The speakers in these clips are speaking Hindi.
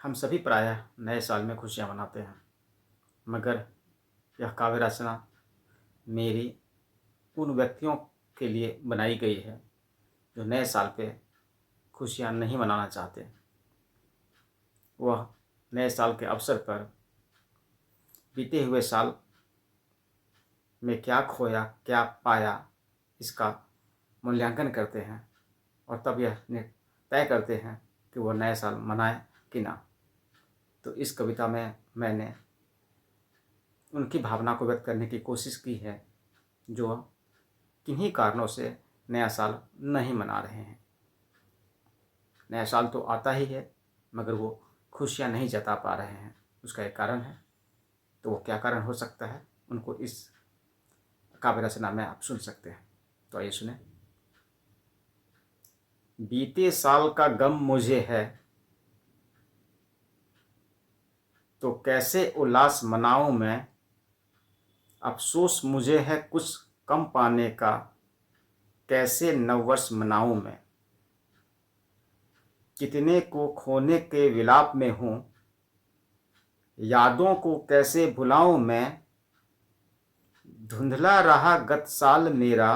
हम सभी प्रायः नए साल में खुशियाँ मनाते हैं, मगर यह काव्य रचना मेरी उन व्यक्तियों के लिए बनाई गई है जो नए साल पे खुशियाँ नहीं मनाना चाहते। वह नए साल के अवसर पर बीते हुए साल में क्या खोया, क्या पाया, इसका मूल्यांकन करते हैं और तब यह तय करते हैं कि वह नया साल मनाएं कि ना। तो इस कविता में मैंने उनकी भावना को व्यक्त करने की कोशिश की है जो किन्हीं कारणों से नया साल नहीं मना रहे हैं। नया साल तो आता ही है, मगर वो खुशियाँ नहीं जता पा रहे हैं। उसका एक कारण है, तो वो क्या कारण हो सकता है, उनको इस काव्य रचना में आप सुन सकते हैं। तो आइए सुने। बीते साल का गम मुझे है, तो कैसे उल्लास मनाऊं मैं। अफसोस मुझे है कुछ कम पाने का, कैसे नववर्ष मनाऊं मैं। कितने को खोने के विलाप में हूँ, यादों को कैसे भुलाऊं मैं। धुंधला रहा गत साल मेरा,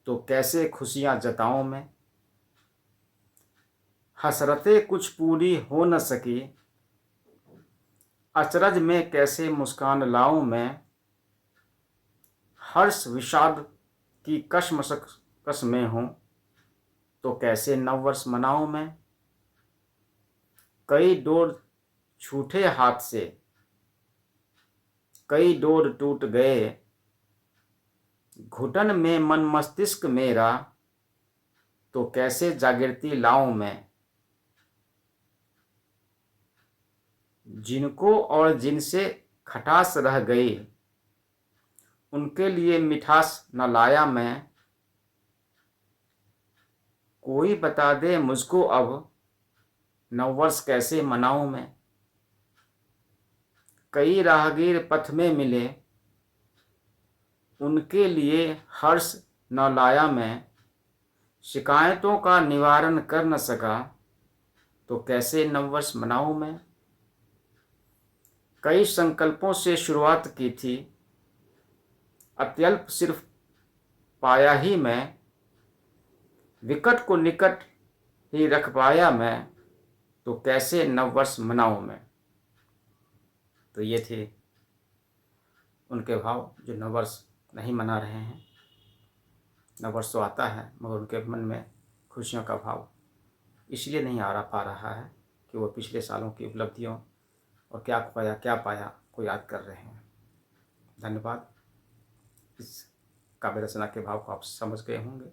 तो कैसे खुशियां जताऊं मैं। हसरतें कुछ पूरी हो न सकी, अचरज में कैसे मुस्कान लाऊं मैं। हर्ष विषाद की कशमकश में हूँ, तो कैसे नववर्ष मनाऊं मैं। कई डोर छूटे हाथ से, कई डोर टूट गए। घुटन में मन मस्तिष्क मेरा, तो कैसे जागृति लाऊं मैं। जिनको और जिनसे खटास रह गई, उनके लिए मिठास न लाया मैं। कोई बता दे मुझको अब, नववर्ष कैसे मनाऊं मैं। कई राहगीर पथ में मिले, उनके लिए हर्ष न लाया मैं। शिकायतों का निवारण कर न सका, तो कैसे नववर्ष मनाऊं मैं। कई संकल्पों से शुरुआत की थी, अत्यल्प सिर्फ पाया ही मैं। विकट को निकट ही रख पाया मैं, तो कैसे नववर्ष मनाऊं मैं। तो ये थे उनके भाव जो नववर्ष नहीं मना रहे हैं। नववर्ष तो आता है, मगर उनके मन में खुशियों का भाव इसलिए नहीं आ पा रहा है कि वो पिछले सालों की उपलब्धियों और क्या खोया क्या पाया को याद कर रहे हैं। धन्यवाद। इस काव्य रचना के भाव को आप समझ गए होंगे।